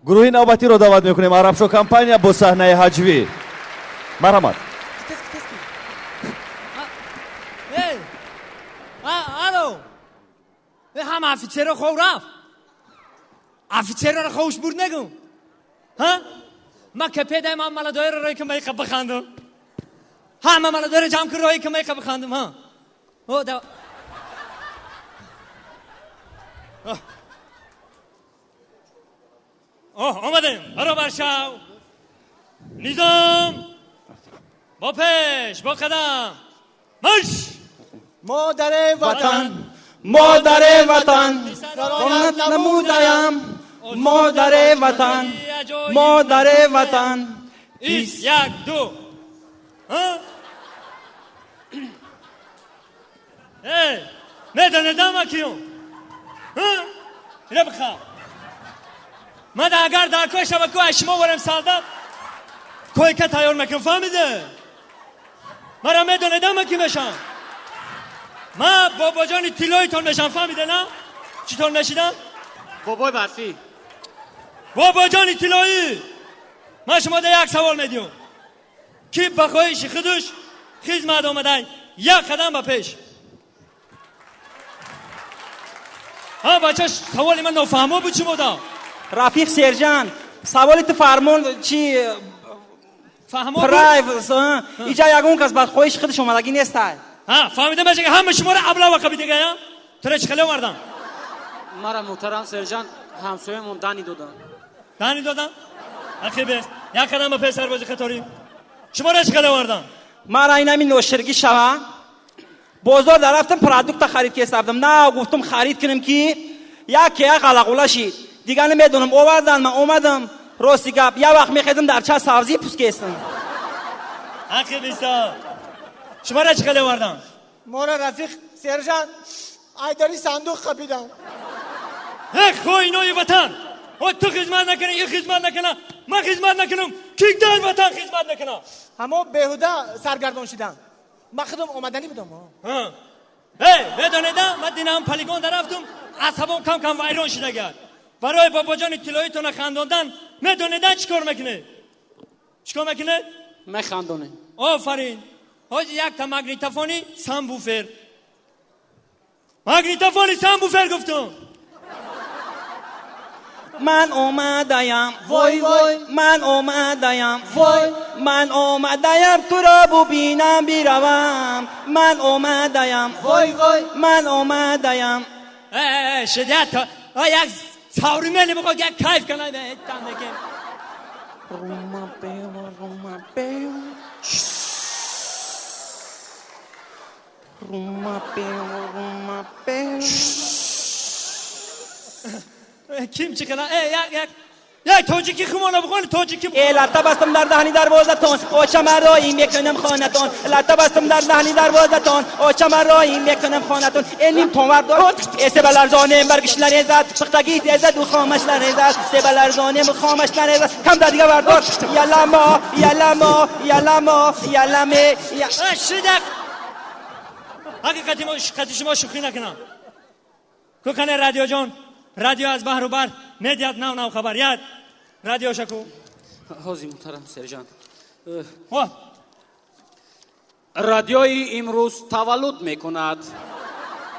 گروه نوبتی رو دعوت میکنیم. عربشو کمپانیا با صحنه هجوی. مرحمت. الو هم افیچر خو رفت افیچر رو خوش برد نگم ها ما که پیدا من ملادای رو روی که میخه بخندم همه ملادای رو جمع کن روی که میخه بخندم ها او دو آمدیم برابر شو نظام با پیش با قدم مش مادر وطن مادر وطن رونت نمودایم مادر وطن مادر وطن ایست یک دو میدانه کیون اینه بخواه من اگر در کوی شبکه اشما ورم سالدم کوی که تیار نکن فهمیده مرا میدانه کی میشم من بابا جانی تیلویتون میشم فهمیده نه چطور نشیدم بابای برفی بابا جانی تیلویی من شما ده یک سوال میدیم کی بخواهیش خودش خدمت آمدن یک قدم به پیش ها بچه سوالی من نفهمه بود چی بودا رفیق سرجان سوالی تو فرمون چی فهمه بود پرایوس اینجا یگون کس بعد خودش خودش اومدگی نیست ها فهمیده باشه که همه شما رو ابلا و کبیده گیا تو چه خلو مردم مرا محترم سرجان همسایه‌مون دنی دادن اخی به یک قدم به پیش سرباز خطاری شما رو چه خلو مردم مرا این همین نوشرگی شوه بازار در رفتم پرادکت خرید که استفدم نه گفتم خرید کنم که یک قلقوله شید دیگه نمیدونم آوردن من اومدم راستی گپ یه وقت میخیدم در چه سبزی پوست کستم اخی بیستا شما را چه خلو مردم ما را رفیق سرجان ایداری صندوق خپیدم یک خوینوی وطن و تو خدمت نکنه این خدمت نکنه من خدمت نکنم کی در وطن خدمت نکنه همه بهوده سرگردان شدن من خودم آمدنی بودم بدانیدم من دینم پلیگون در رفتم عصبم کم کم ویران شده گرد برای بابا جان تلویتون خنداندن میدانیدن چیکار میکنه چیکار میکنه میخندونه آفرین حاجی یک تا مگنیتوفونی سامبوفر مگنیتوفونی سامبوفر گفتم من اومدایم وای وای من اومدایم وای من اومدایم تو را ببینم بیروم من اومدایم وای وای من اومدایم شدیت یک ساوری میلی بخواه یک کیف کنه روما بیو روما بیو روما بیو روما بیو کیم چی کنه یک توجیکی خمانه بخونه توجیکی بخونه لطه بستم در دهنی دروازتون آچم رایی میکنم خانتون لطه بستم در دهنی دروازتون آچم رایی میکنم خانتون اینیم تومر دار سبلرزانه برگش نریزد سختگی تیزد و خامش نریزد سبلرزانه خامش نریزد کم در دیگه بردار یلما یلما یلما یلمه شدک حقیقتی شما شوخی نکنم که کنه رادیو جان رادیو از بحر و بر میدیاد نو خبر یاد رادیو شکو حاضی محترم سرجان واه رادیوی امروز تولد میکند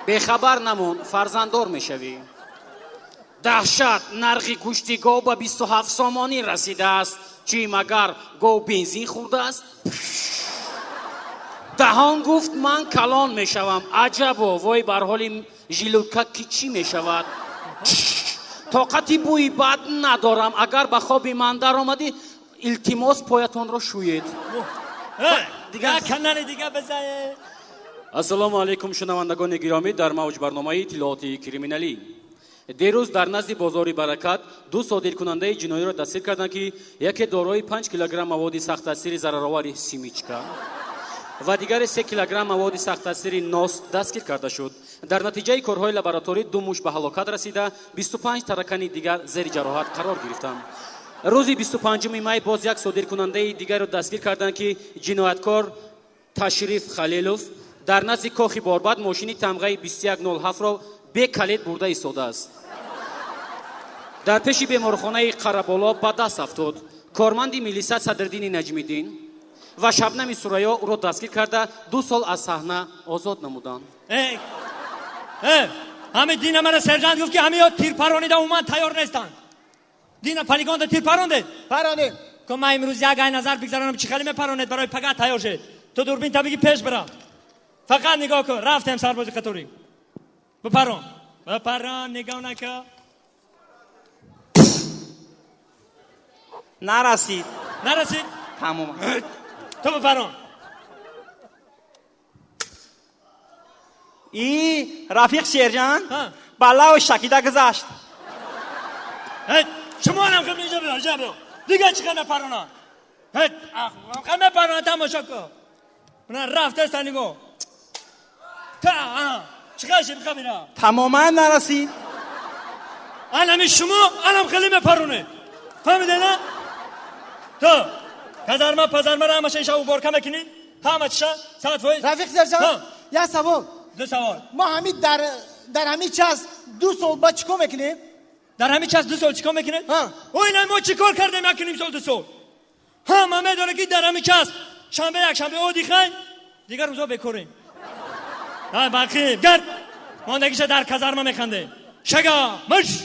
به خبر نمون فرزنددار میشوی دهشت نرخ گوشت گاو به 27 سامانی رسیده است چی مگر گاو بنزین خورده است دهان گفت من کلان میشوم عجبا وای بر حال ژیلوکا کی چی میشود طاقتی بوی بد ندارم اگر به خواب من در آمدی التماس پایتان را شوید دیگه کنن دیگه بزنه السلام علیکم شنوندگان گرامی در موج برنامه اطلاعات کریمینالی دیروز در نزد بازار برکت دو صادر کننده جنایی را دستگیر کردند که یکی دارای 5 کیلوگرم مواد سخت تاثیر ضررآور سیمیچکا و دیگر 3 کیلوگرم مواد سخت تاثیر ناس دستگیر کرده شد. در نتیجه کارهای لابراتوری دو موش به هلاکت رسیده 25 ترکان دیگر زیر جراحت قرار گرفتند. روز 25 می باز یک صادر کننده دیگر را دستگیر کردند که جنایتکار تشریف خلیلوف در نزد کاخ باربد ماشین تمغه 2107 را به کلید برده ایستاده است. дар пеши беморхонаи қараболо ба даст афтод корманди милиса Садриддини Наҷмиддин ва Шабнами Сурайё ӯро дастгир карда 2 сол аз саҳна озод намуданд. همه دینا مرا سرجان گفت که همه ها تیر پرانیده اومد تیار نیستن. دینا پلیگان ده تیر پرانده. پرانه که من امروز یک ای نظر بگذارم چی خیلی میپراند برای پگاه تیار شد. تو دوربین تا بگی پیش برم. فقط نگاه کن. رفتم سرباز قطوری. بپران نگاه نکن. نرسید. تمام. تو بپران. ای رفیق شیرجان ها. بالا و شکیده گذاشت. شما هم خیلی اینجا برو. دیگه چی خیلی میپرانن. خیلی میپرانن تماشا کن. من رفت است نگاه. چقدر شد بخواه میرم. تماما نرسید. الان شما الان خیلی میپرونه. فهمیده نه؟ تو کزارما پزارما را همشه ایشا او بارکه میکنی؟ همه چشا ساعت فویز؟ رفیق سرجان یه سوال 2 سوال. ما همین در همین چیز 2 سال با چیکار میکنیم؟ در همین چیز 2 سال چیکار میکنه؟ ها. او اینا ما چیکار کردیم میکنیم سال 2 سال؟ همه میدونه که در همین چیز شنبه یک شنبه او دیخواین دیگر روزا بکوریم. باقی گرد ماندگیش در کزارما میخنده. شگا مش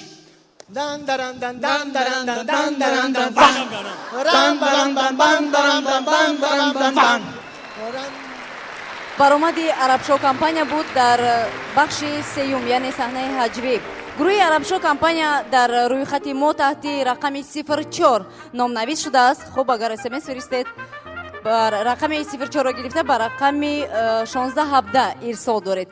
دن درن دن دن درن دن دن درن دن باشم گرم. رن برن دن بن درن دن بن درن دن بن баромади арабшо компания буд дар бахши сеюм яъне саҳнаи ҳаҷвӣ. гурӯҳи арабшо компания дар рӯйхати мо таҳти рақами 04 номнавис шудааст. хуб агар смс фиристед бар рақами 04-ро гирифта ба рақами 1617 ирсол доред.